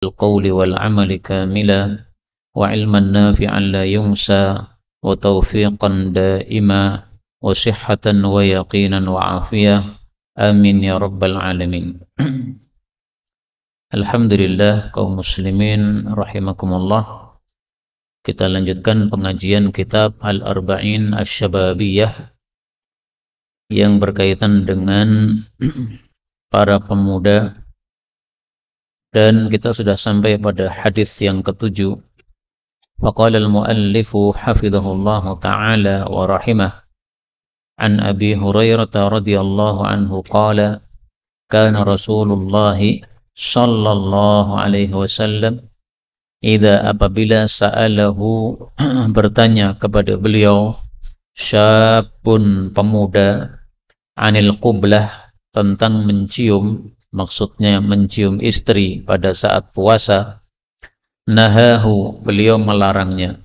القول والعمل كاملا وعلما نافعا لا ينسى وتوفيقا دائما وصحة ويقينا وعافية آمين يا رب العالمين. Alhamdulillah kaum muslimin rahimakumullah. Kita lanjutkan pengajian kitab Al-Arba'in Asy-Syababiyah yang berkaitan dengan para pemuda, dan kita sudah sampai pada hadis yang ketujuh. Faqala al-muallifu hafidhahullahu ta'ala wa rahimah an Abi Hurairah radhiyallahu anhu qala kana Rasulullah sallallahu alaihi wasallam apabila sa'alahu bertanya kepada beliau syabun pemuda anil qublah tentang mencium, maksudnya mencium istri pada saat puasa, nahahu beliau melarangnya.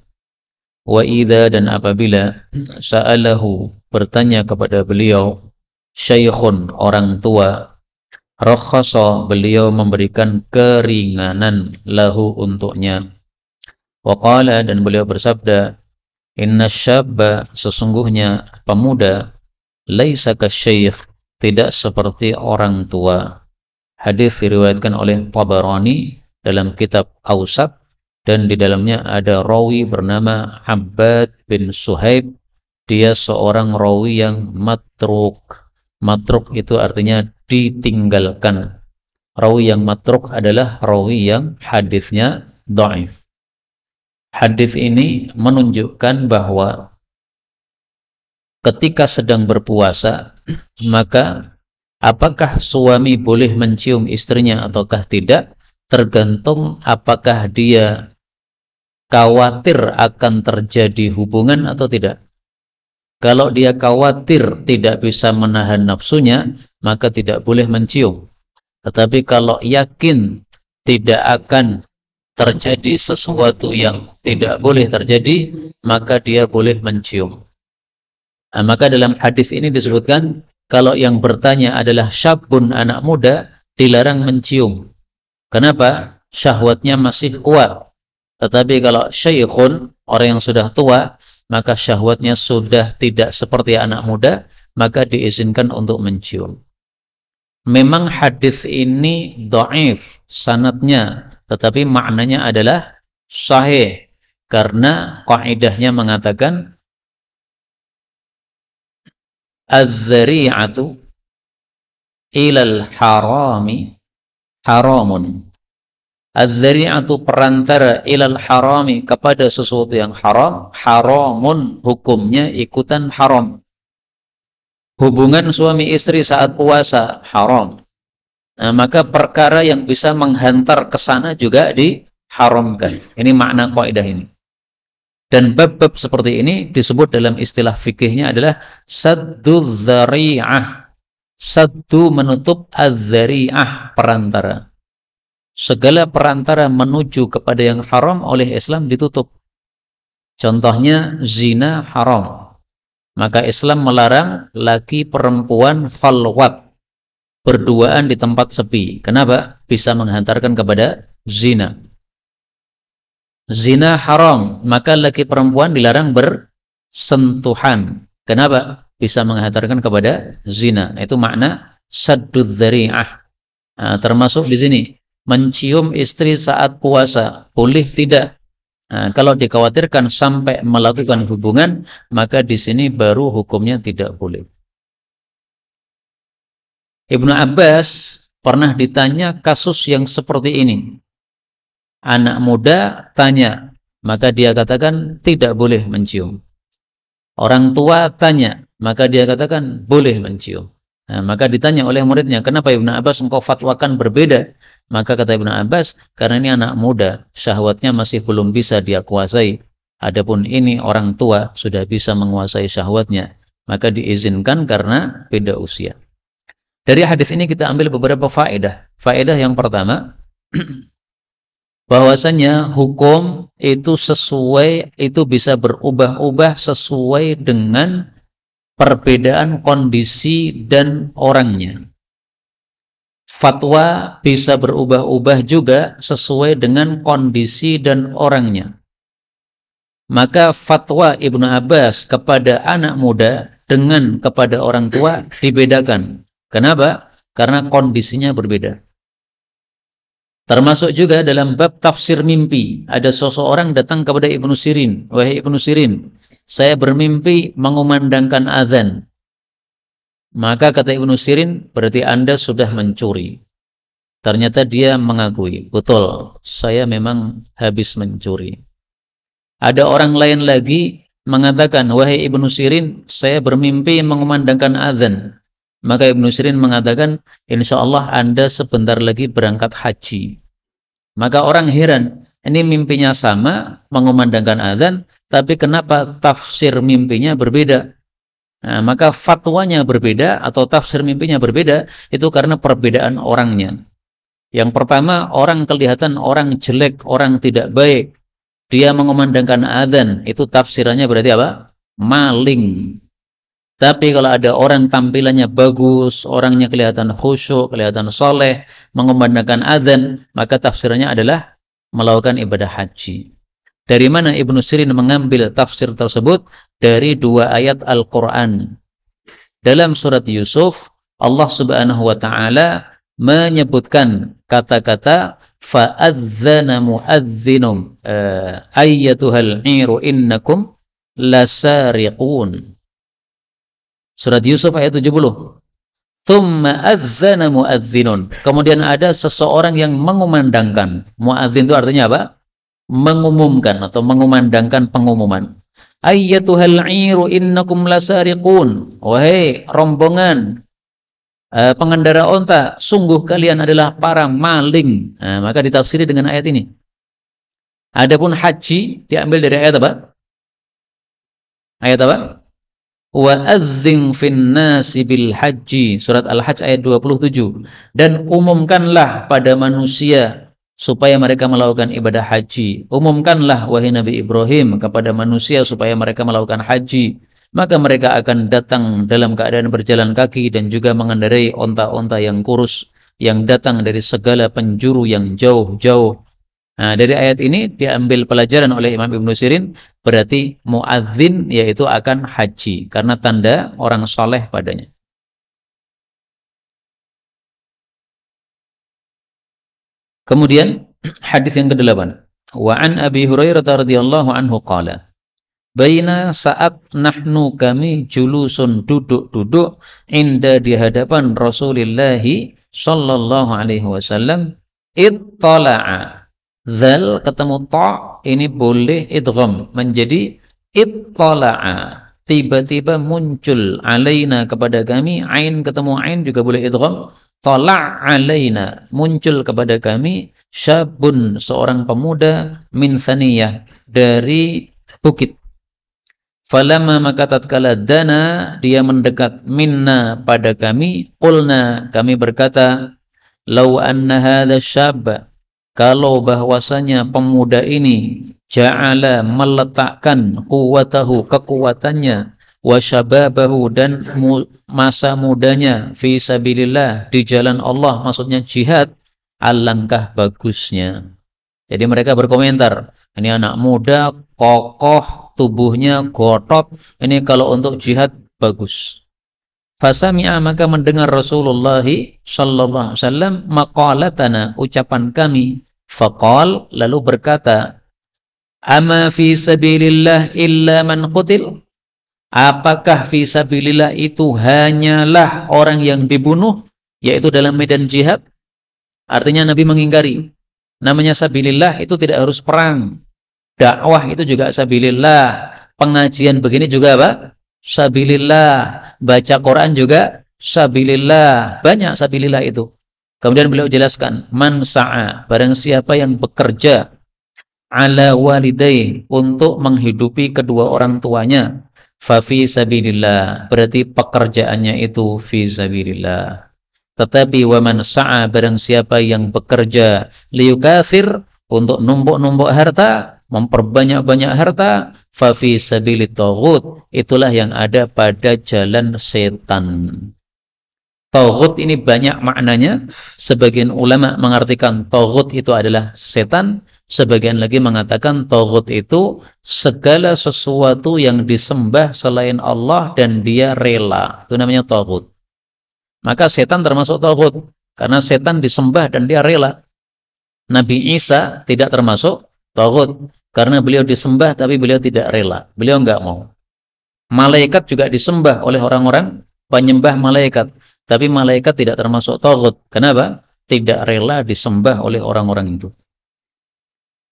Wa idza dan apabila sa'alahu bertanya kepada beliau syaikhun orang tua, rakhasa beliau memberikan keringanan lahu untuknya. Wa qala dan beliau bersabda inna syabba sesungguhnya pemuda laisa kasyaikh tidak seperti orang tua. Hadis diriwayatkan oleh Tabarani dalam kitab Awsat, dan di dalamnya ada rawi bernama Abbad bin Suhaib. Dia seorang rawi yang matruk. Matruk itu artinya ditinggalkan. Rawi yang matruk adalah rawi yang hadisnya dhaif. Hadis ini menunjukkan bahwa ketika sedang berpuasa, maka apakah suami boleh mencium istrinya ataukah tidak, tergantung apakah dia khawatir akan terjadi hubungan atau tidak. Kalau dia khawatir tidak bisa menahan nafsunya, maka tidak boleh mencium. Tetapi kalau yakin tidak akan terjadi sesuatu yang tidak boleh terjadi, maka dia boleh mencium. Nah, maka dalam hadis ini disebutkan kalau yang bertanya adalah syabun anak muda, dilarang mencium. Kenapa? Syahwatnya masih kuat. Tetapi kalau syaikhun, orang yang sudah tua, maka syahwatnya sudah tidak seperti anak muda, maka diizinkan untuk mencium. Memang hadis ini dhaif sanadnya, tetapi maknanya adalah sahih, karena kaidahnya mengatakan az-zari'atu ilal harami haramun. Az-zari'atu perantara ilal harami kepada sesuatu yang haram, haramun hukumnya ikutan haram. Hubungan suami istri saat puasa haram. Nah, maka perkara yang bisa menghantar ke sana juga diharamkan. Ini makna kaidah ini. Dan bab-bab seperti ini disebut dalam istilah fikihnya adalah saddu dzari'ah. Saddu menutup, az-zari'ah perantara. Segala perantara menuju kepada yang haram oleh Islam ditutup. Contohnya zina haram. Maka Islam melarang laki perempuan khalwat, berduaan di tempat sepi. Kenapa? Bisa menghantarkan kepada zina. Zina haram, maka laki perempuan dilarang bersentuhan. Kenapa? Bisa menghantarkan kepada zina. Itu makna saddud dzari'ah. Nah, termasuk di sini mencium istri saat puasa boleh tidak? Nah, kalau dikhawatirkan sampai melakukan hubungan, maka di sini baru hukumnya tidak boleh. Ibnu Abbas pernah ditanya kasus yang seperti ini. Anak muda tanya, maka dia katakan tidak boleh mencium. Orang tua tanya, maka dia katakan boleh mencium. Nah, maka ditanya oleh muridnya, kenapa Ibnu Abbas engkau fatwakan berbeda? Maka kata Ibnu Abbas, karena ini anak muda, syahwatnya masih belum bisa dia kuasai. Adapun ini orang tua sudah bisa menguasai syahwatnya, maka diizinkan karena beda usia. Dari hadis ini kita ambil beberapa faedah. Faedah yang pertama, bahwasanya hukum itu bisa berubah-ubah sesuai dengan perbedaan kondisi dan orangnya. Fatwa bisa berubah-ubah juga sesuai dengan kondisi dan orangnya. Maka fatwa Ibnu Abbas kepada anak muda dengan kepada orang tua dibedakan. Kenapa? Karena kondisinya berbeda. Termasuk juga dalam bab tafsir mimpi. Ada seseorang datang kepada Ibnu Sirin. Wahai Ibnu Sirin, saya bermimpi mengumandangkan azan. Maka kata Ibnu Sirin, berarti Anda sudah mencuri. Ternyata dia mengakui, betul, saya memang habis mencuri. Ada orang lain lagi mengatakan, wahai Ibnu Sirin, saya bermimpi mengumandangkan azan. Maka Ibnu Sirin mengatakan, insya Allah Anda sebentar lagi berangkat haji. Maka orang heran, ini mimpinya sama, mengumandangkan azan, tapi kenapa tafsir mimpinya berbeda? Nah, maka fatwanya berbeda atau tafsir mimpinya berbeda, itu karena perbedaan orangnya. Yang pertama, orang kelihatan orang jelek, orang tidak baik. Dia mengumandangkan azan, itu tafsirannya berarti apa? Maling. Tapi kalau ada orang tampilannya bagus, orangnya kelihatan khusyuk, kelihatan soleh, mengumandangkan azan, maka tafsirannya adalah melakukan ibadah haji. Dari mana Ibnu Sirin mengambil tafsir tersebut? Dari dua ayat Al-Quran. Dalam surat Yusuf, Allah Subhanahu wa Ta'ala menyebutkan kata-kata fa'adzana mu'adzinum ayyatuhal iru innakum lasariqun. Surat Yusuf ayat 70. Thumma adzana mu'adzinun. Kemudian ada seseorang yang mengumandangkan. Mu'adzin itu artinya apa? Mengumumkan atau mengumandangkan pengumuman. Ayyatuhal iru innakum lasariqun. Wahai rombongan pengendara onta, sungguh kalian adalah para maling. Nah, maka ditafsiri dengan ayat ini. Adapun haji diambil dari ayat apa? Ayat apa? Wa adzin fin nasi bil haji, surat Al-Hajj ayat 27. Dan umumkanlah pada manusia supaya mereka melakukan ibadah haji. Umumkanlah wahai Nabi Ibrahim kepada manusia supaya mereka melakukan haji. Maka mereka akan datang dalam keadaan berjalan kaki dan juga mengendarai onta-onta yang kurus yang datang dari segala penjuru yang jauh-jauh. Nah, dari ayat ini diambil pelajaran oleh Imam Ibnu Sirin, berarti muadzin yaitu akan haji karena tanda orang soleh padanya. Kemudian hadis yang ke-8. Wa an Abi Hurairah radhiyallahu anhu qala, baina saat nahnu kami julusun duduk-duduk inda di hadapan Rasulullah sallallahu alaihi wasallam, ittala'a. Zal ketemu ta ini boleh idgham menjadi ittala'a. Tiba-tiba muncul alaina kepada kami, ain ketemu ain juga boleh idgham. Tala' alaina, muncul kepada kami syabun, seorang pemuda min thaniyah, dari bukit. Falamma maka tatkala dana, dia mendekat, minna pada kami, qulna, kami berkata, law anna hadha syab, kalau bahwasanya pemuda ini ja'ala meletakkan quwwatahu, kekuatannya, wa syababahu, dan masa mudanya, fi sabilillah, di jalan Allah, maksudnya jihad, alangkah bagusnya. Jadi mereka berkomentar, ini anak muda, kokoh, tubuhnya gotot, ini kalau untuk jihad bagus. Fasami'a, maka mendengar Rasulullah sallallahu alaihi wasallam maqalatana, ucapan kami. Faqal, lalu berkata, ama fi sabilillah illa man qutil, apakah fi sabilillah itu hanyalah orang yang dibunuh, yaitu dalam medan jihad? Artinya Nabi mengingkari, namanya sabilillah itu tidak harus perang, dakwah itu juga sabilillah, pengajian begini juga apa? Sabilillah, baca Quran juga sabilillah, banyak sabilillah itu. Kemudian beliau jelaskan, man sa'a, barang siapa yang bekerja ala walidai, untuk menghidupi kedua orang tuanya, fa fi sabilillah, berarti pekerjaannya itu fi sabilillah. Tetapi wa man sa'a, barang siapa yang bekerja liyukathir, untuk numpuk-numpuk harta, memperbanyak-banyak harta, fa fi sabilit taghut, itulah yang ada pada jalan setan. Taghut ini banyak maknanya. Sebagian ulama mengartikan taghut itu adalah setan. Sebagian lagi mengatakan taghut itu segala sesuatu yang disembah selain Allah dan dia rela. Itu namanya taghut. Maka setan termasuk taghut. Karena setan disembah dan dia rela. Nabi Isa tidak termasuk taghut. Karena beliau disembah tapi beliau tidak rela. Beliau enggak mau. Malaikat juga disembah oleh orang-orang penyembah malaikat. Tapi malaikat tidak termasuk taghut. Kenapa? Tidak rela disembah oleh orang-orang itu.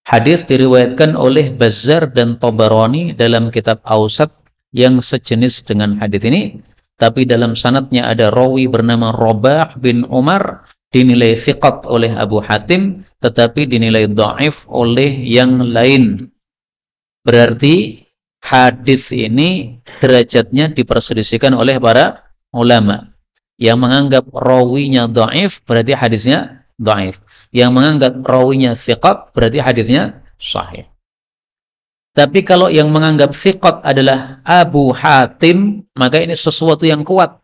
Hadis diriwayatkan oleh Bazzar dan Tabarani dalam kitab Awsat yang sejenis dengan hadis ini. Tapi dalam sanadnya ada rawi bernama Rabah bin Umar, dinilai thiqat oleh Abu Hatim, tetapi dinilai dhaif oleh yang lain. Berarti hadis ini derajatnya diperselisihkan oleh para ulama. Yang menganggap rawinya dhaif berarti hadisnya dhaif. Yang menganggap rawinya thiqat berarti hadisnya sahih. Tapi kalau yang menganggap thiqat adalah Abu Hatim, maka ini sesuatu yang kuat.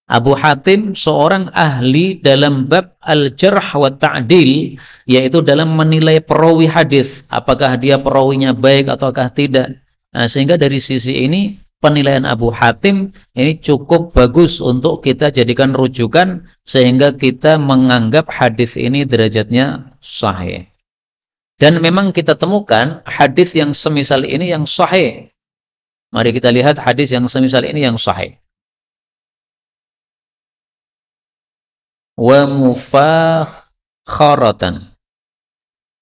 Abu Hatim seorang ahli dalam bab al-jarh wa ta'dil, yaitu dalam menilai perawi hadis, apakah dia perawinya baik ataukah tidak. Nah, sehingga dari sisi ini penilaian Abu Hatim ini cukup bagus untuk kita jadikan rujukan sehingga kita menganggap hadis ini derajatnya sahih. Dan memang kita temukan hadis yang semisal ini yang sahih. Mari kita lihat hadis yang semisal ini yang sahih. Wa mufakharatan.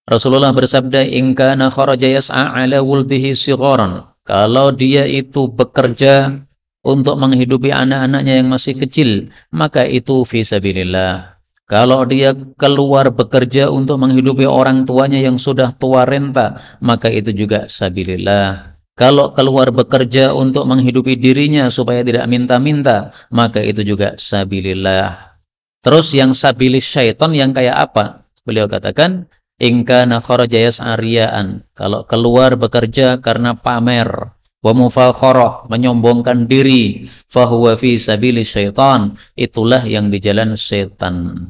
Rasulullah bersabda, "In kana kharaja yas'a 'ala wuldihi sigharan." Kalau dia itu bekerja untuk menghidupi anak-anaknya yang masih kecil, maka itu fisabilillah. Kalau dia keluar bekerja untuk menghidupi orang tuanya yang sudah tua renta, maka itu juga sabilillah. Kalau keluar bekerja untuk menghidupi dirinya supaya tidak minta-minta, maka itu juga sabilillah. Terus yang sabilis syaitan yang kayak apa? Beliau katakan, in kana kharaja yas'ariyaan, kalau keluar bekerja karena pamer, wa mufakharah, menyombongkan diri, fahuwa fi sabilis syaitan, itulah yang di jalan setan.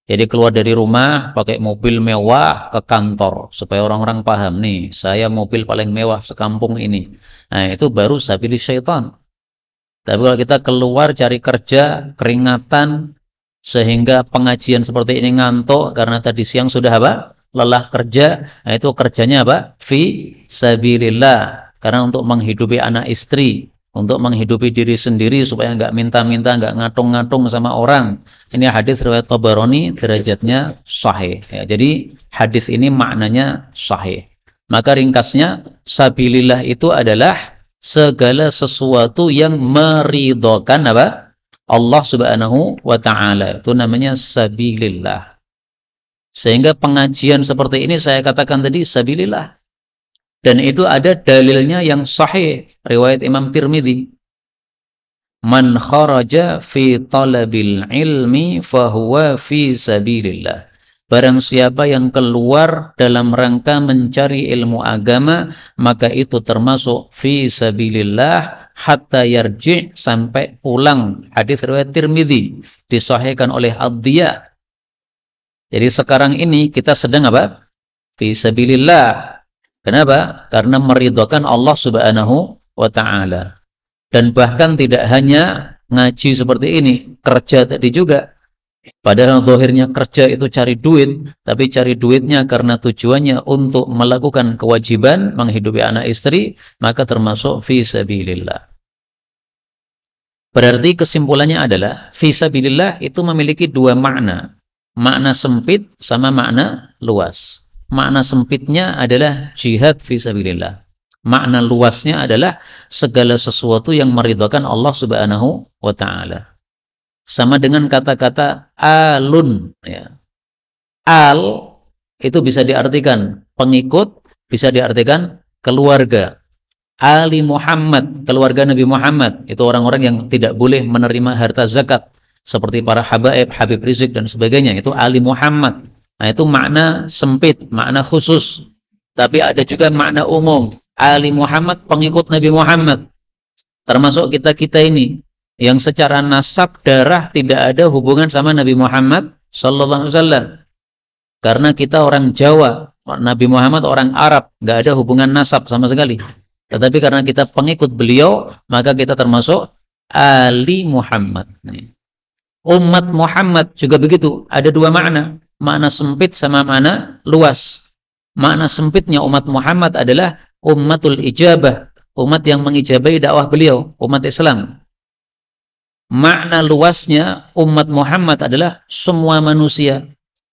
Jadi keluar dari rumah pakai mobil mewah ke kantor supaya orang-orang paham nih, saya mobil paling mewah sekampung ini. Nah, itu baru sabilis syaitan. Tapi kalau kita keluar cari kerja, keringatan, sehingga pengajian seperti ini ngantuk karena tadi siang sudah apa? Lelah kerja. Nah, itu kerjanya apa? Fi sabilillah. Karena untuk menghidupi anak istri, untuk menghidupi diri sendiri supaya enggak minta-minta, enggak ngatung-ngatung sama orang. Ini hadis riwayat Tabarani, derajatnya sahih. Ya, jadi hadis ini maknanya sahih. Maka ringkasnya, sabilillah itu adalah segala sesuatu yang meridhokan apa? Allah subhanahu wa ta'ala. Itu namanya sabilillah. Sehingga pengajian seperti ini saya katakan tadi sabilillah. Dan itu ada dalilnya yang sahih. Riwayat Imam Tirmidzi. Man kharaja fi talabil ilmi fahuwa fi sabilillah. Barang siapa yang keluar dalam rangka mencari ilmu agama, maka itu termasuk fi sabilillah. Hatta yarji' sampai pulang. Hadis riwayat Tirmidzi disahihkan oleh Ad-Diya. Jadi sekarang ini kita sedang apa? Fi sabilillah. Kenapa? Karena meridhokan Allah subhanahu wa ta'ala. Dan bahkan tidak hanya ngaji seperti ini, kerja tadi juga. Padahal zahirnya kerja itu cari duit, tapi cari duitnya karena tujuannya untuk melakukan kewajiban menghidupi anak istri, maka termasuk fi sabilillah. Berarti kesimpulannya adalah fisabilillah itu memiliki dua makna. Makna sempit sama makna luas. Makna sempitnya adalah jihad fisabilillah. Makna luasnya adalah segala sesuatu yang meridhokan Allah subhanahu wa ta'ala. Sama dengan kata-kata alun. Ya. Al itu bisa diartikan pengikut, bisa diartikan keluarga. Ali Muhammad, keluarga Nabi Muhammad, itu orang-orang yang tidak boleh menerima harta zakat, seperti para habaib, Habib Rizik dan sebagainya, itu Ali Muhammad. Nah, itu makna sempit, makna khusus. Tapi ada juga makna umum, Ali Muhammad, pengikut Nabi Muhammad. Termasuk kita-kita ini, yang secara nasab darah tidak ada hubungan sama Nabi Muhammad sallallahu alaihi wasallam. Karena kita orang Jawa, Nabi Muhammad orang Arab, nggak ada hubungan nasab sama sekali. Tetapi karena kita pengikut beliau, maka kita termasuk Ali Muhammad. Umat Muhammad juga begitu, ada dua makna, makna sempit sama makna luas. Makna sempitnya umat Muhammad adalah ummatul ijabah, umat yang mengijabahi dakwah beliau, umat Islam. Makna luasnya umat Muhammad adalah semua manusia,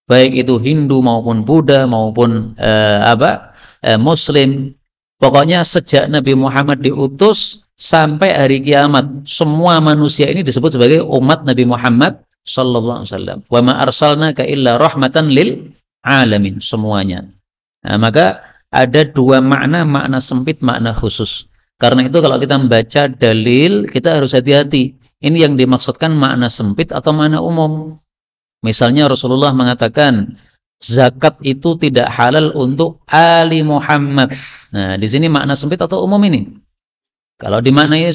baik itu Hindu maupun Buddha maupun Muslim. Pokoknya sejak Nabi Muhammad diutus sampai hari kiamat, semua manusia ini disebut sebagai umat Nabi Muhammad sallallahu alaihi wasallam. Wa ma arsalnaka illa rahmatan lil alamin, semuanya. Nah, maka ada dua makna, makna sempit, makna khusus. Karena itu kalau kita membaca dalil, kita harus hati-hati. Ini yang dimaksudkan makna sempit atau makna umum. Misalnya Rasulullah mengatakan zakat itu tidak halal untuk Ali Muhammad. Nah, di sini makna sempit atau umum ini? Kalau dimaknai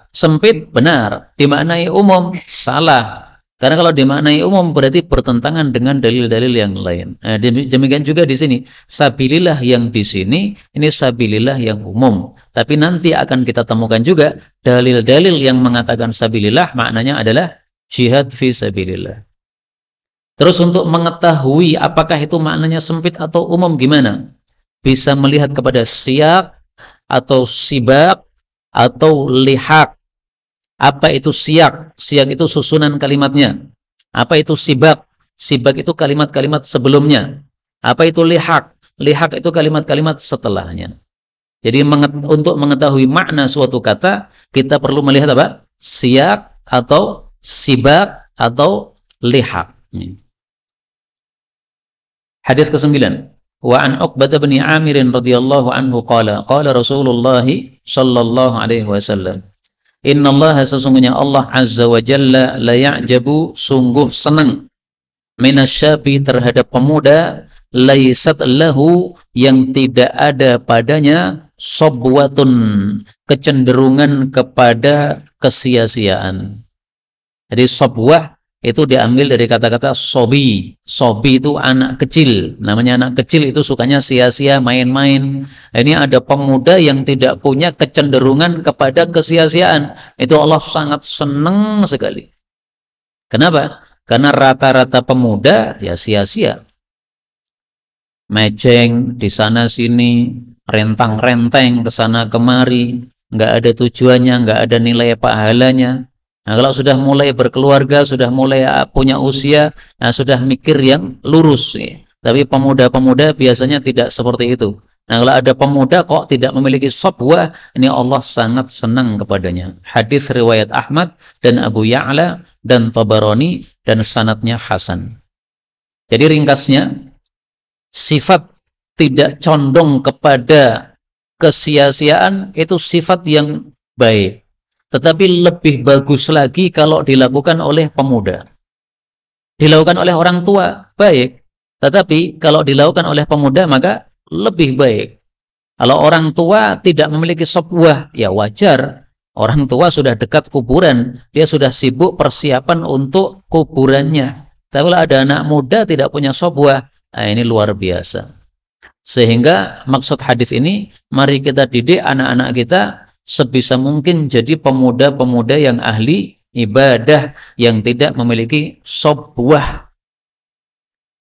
sempit benar, dimaknai umum salah. Karena kalau dimaknai umum berarti bertentangan dengan dalil-dalil yang lain. Nah, demikian juga di sini. Sabilillah yang di sini ini sabilillah yang umum. Tapi nanti akan kita temukan juga dalil-dalil yang mengatakan sabilillah maknanya adalah jihad fi sabilillah. Terus untuk mengetahui apakah itu maknanya sempit atau umum gimana? Bisa melihat kepada siyak atau sibak atau lihak. Apa itu siyak? Siyak itu susunan kalimatnya. Apa itu sibak? Sibak itu kalimat-kalimat sebelumnya. Apa itu lihak? Lihak itu kalimat-kalimat setelahnya. Jadi untuk mengetahui makna suatu kata, kita perlu melihat apa? Siyak atau sibak atau lihak. Hadis ke-9. Wa an Uqbah bin Amir radhiyallahu anhu qala Rasulullah sallallahu alaihi wasallam, innallaha, sesungguhnya Allah azza wa jalla la ya'jabu, sungguh senang, minasyabi, terhadap pemuda, laisat lahu, yang tidak ada padanya, sobwatun, kecenderungan kepada kesia-siaan. Jadi sobwah itu diambil dari kata-kata sobi. Sobi itu anak kecil. Namanya anak kecil itu sukanya sia-sia, main-main. Ini ada pemuda yang tidak punya kecenderungan kepada kesia-siaan. Itu Allah sangat senang sekali. Kenapa? Karena rata-rata pemuda ya sia-sia. Mejeng di sana sini, rentang-renteng ke sana kemari, nggak ada tujuannya, nggak ada nilai pahalanya. Nah, kalau sudah mulai berkeluarga, sudah mulai punya usia, nah sudah mikir yang lurus. Ya. Tapi pemuda-pemuda biasanya tidak seperti itu. Nah, kalau ada pemuda kok tidak memiliki sobwah, ini Allah sangat senang kepadanya. Hadis riwayat Ahmad dan Abu Ya'la dan Tabarani dan sanadnya hasan. Jadi ringkasnya, sifat tidak condong kepada kesia-siaan itu sifat yang baik. Tetapi lebih bagus lagi kalau dilakukan oleh pemuda. Dilakukan oleh orang tua, baik. Tetapi kalau dilakukan oleh pemuda, maka lebih baik. Kalau orang tua tidak memiliki sobwah, ya wajar. Orang tua sudah dekat kuburan, dia sudah sibuk persiapan untuk kuburannya. Tapi kalau ada anak muda tidak punya sobwah, nah ini luar biasa. Sehingga maksud hadis ini, mari kita didik anak-anak kita sebisa mungkin jadi pemuda-pemuda yang ahli ibadah, yang tidak memiliki sobwah.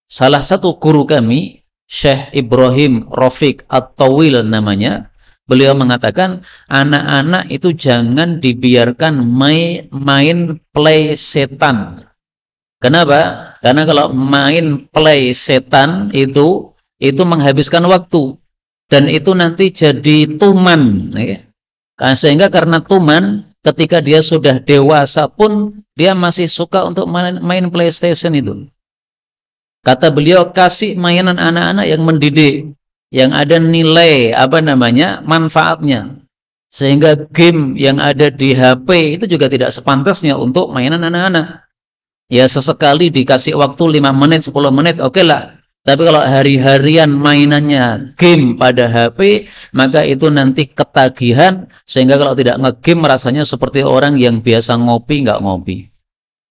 Salah satu guru kami, Syekh Ibrahim Rafiq At-Tawil namanya, beliau mengatakan anak-anak itu jangan dibiarkan main play setan. Kenapa? Karena kalau main play setan itu menghabiskan waktu, dan itu nanti jadi tuman, ya. Sehingga karena tuman, ketika dia sudah dewasa pun dia masih suka untuk main PlayStation itu. Kata beliau, kasih mainan anak-anak yang mendidik, yang ada nilai manfaatnya. Sehingga game yang ada di HP itu juga tidak sepantasnya untuk mainan anak-anak. Ya sesekali dikasih waktu 5 menit, 10 menit, oke lah. Tapi kalau hari-harian mainannya game pada HP, maka itu nanti ketagihan, sehingga kalau tidak nge-game rasanya seperti orang yang biasa ngopi nggak ngopi,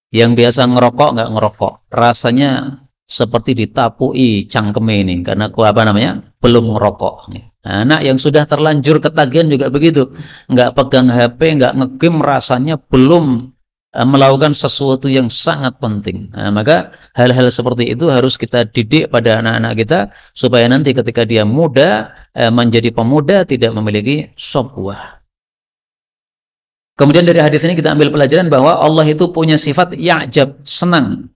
yang biasa ngerokok nggak ngerokok. Rasanya seperti ditapui cangkeme ini, karena belum ngerokok. Nah, anak yang sudah terlanjur ketagihan juga begitu, nggak pegang HP, nggak nge-game, rasanya belum melakukan sesuatu yang sangat penting. Nah, maka hal-hal seperti itu harus kita didik pada anak-anak kita, supaya nanti ketika dia muda, menjadi pemuda, tidak memiliki syahwah. Kemudian dari hadis ini kita ambil pelajaran bahwa Allah itu punya sifat ya'jab, senang.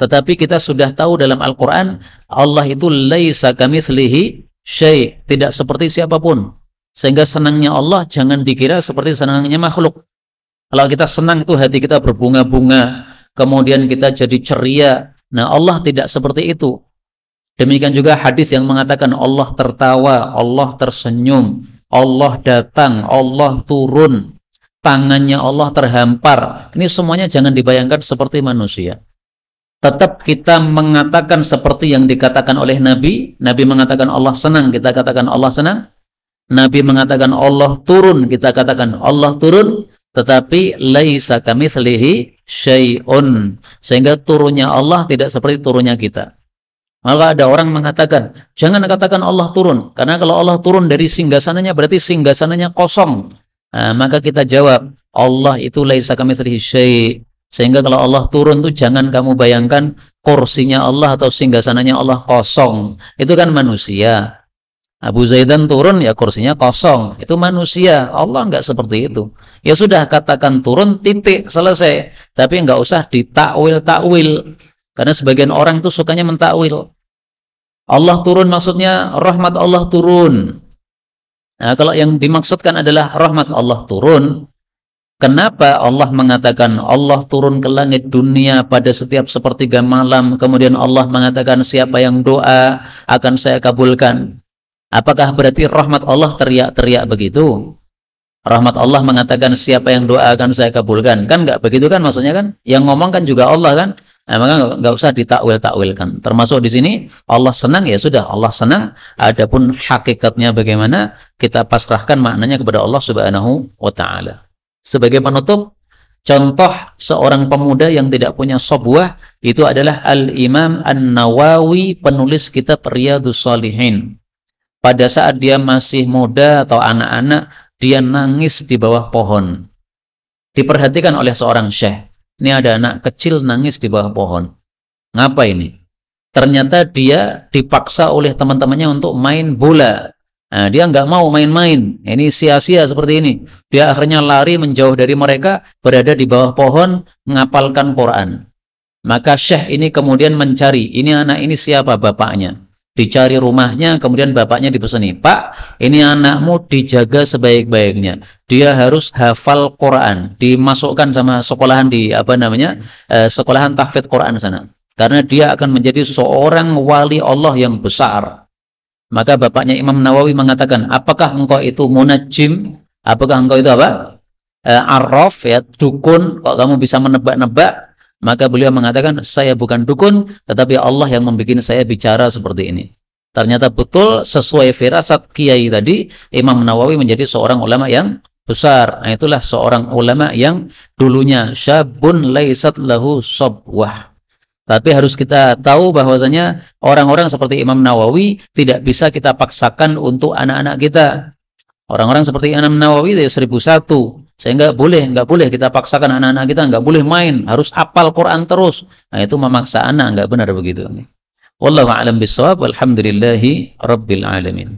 Tetapi kita sudah tahu dalam Al-Quran, Allah itu laisa kamitslihi syai', tidak seperti siapapun. Sehingga senangnya Allah jangan dikira seperti senangnya makhluk. Kalau kita senang itu hati kita berbunga-bunga, kemudian kita jadi ceria. Nah, Allah tidak seperti itu. Demikian juga hadis yang mengatakan Allah tertawa, Allah tersenyum, Allah datang, Allah turun, tangannya Allah terhampar. Ini semuanya jangan dibayangkan seperti manusia. Tetap kita mengatakan seperti yang dikatakan oleh Nabi. Nabi mengatakan Allah senang, kita katakan Allah senang. Nabi mengatakan Allah turun, kita katakan Allah turun. Tetapi laisa kamitslihi syai'un, sehingga turunnya Allah tidak seperti turunnya kita. Maka ada orang mengatakan, jangan katakan Allah turun, karena kalau Allah turun dari singgasananya berarti singgasananya kosong. Nah, maka kita jawab, Allah itu laisa kamitslihi syai'. Sehingga kalau Allah turun itu jangan kamu bayangkan kursinya Allah atau singgasananya Allah kosong. Itu kan manusia. Abu Zaidan turun, ya kursinya kosong. Itu manusia. Allah enggak seperti itu. Ya sudah, katakan turun, titik, selesai. Tapi enggak usah ditakwil-takwil. Karena sebagian orang itu sukanya mentakwil. Allah turun maksudnya rahmat Allah turun. Nah, kalau yang dimaksudkan adalah rahmat Allah turun, kenapa Allah mengatakan Allah turun ke langit dunia pada setiap sepertiga malam, kemudian Allah mengatakan siapa yang doa akan saya kabulkan? Apakah berarti rahmat Allah teriak-teriak begitu? Rahmat Allah mengatakan siapa yang doa akan saya kabulkan? Kan enggak begitu kan maksudnya kan? Yang ngomong kan juga Allah kan? Nah, maka enggak usah ditakwil-takwilkan. Termasuk di sini Allah senang, ya sudah Allah senang. Adapun hakikatnya bagaimana, kita pasrahkan maknanya kepada Allah Subhanahu wa taala. Sebagai penutup, contoh seorang pemuda yang tidak punya syahwah itu adalah Al-Imam An-Nawawi, penulis kitab Riyadhus Shalihin. Pada saat dia masih muda atau anak-anak, dia nangis di bawah pohon. Diperhatikan oleh seorang syekh. Ini ada anak kecil nangis di bawah pohon. Ngapa ini? Ternyata dia dipaksa oleh teman-temannya untuk main bola. Nah, dia nggak mau main-main. Ini sia-sia seperti ini. Dia akhirnya lari menjauh dari mereka, berada di bawah pohon, menghafalkan Quran. Maka syekh ini kemudian mencari, ini anak ini siapa bapaknya? Dicari rumahnya, kemudian bapaknya dipesani, Pak, ini anakmu dijaga sebaik-baiknya. Dia harus hafal Quran, dimasukkan sama sekolahan di sekolahan tahfidz Quran sana. Karena dia akan menjadi seorang wali Allah yang besar. Maka bapaknya Imam Nawawi mengatakan, apakah engkau itu munajjim? Apakah engkau itu arraf, ya, dukun, kok kamu bisa menebak-nebak? Maka beliau mengatakan, saya bukan dukun, tetapi Allah yang membuat saya bicara seperti ini. Ternyata betul sesuai firasat kiai tadi, Imam Nawawi menjadi seorang ulama yang besar. Nah, itulah seorang ulama yang dulunya syabun laisat lahu sabwah. Tapi harus kita tahu bahwasanya orang-orang seperti Imam Nawawi tidak bisa kita paksakan untuk anak-anak kita. Orang-orang seperti Imam Nawawi dari 1001, sehingga nggak boleh kita paksakan anak-anak kita, nggak boleh main, harus hafal Quran terus. Nah, itu memaksa anak, nggak benar begitu. Wallahu a'lam bishawab, walhamdulillahi rabbil alamin.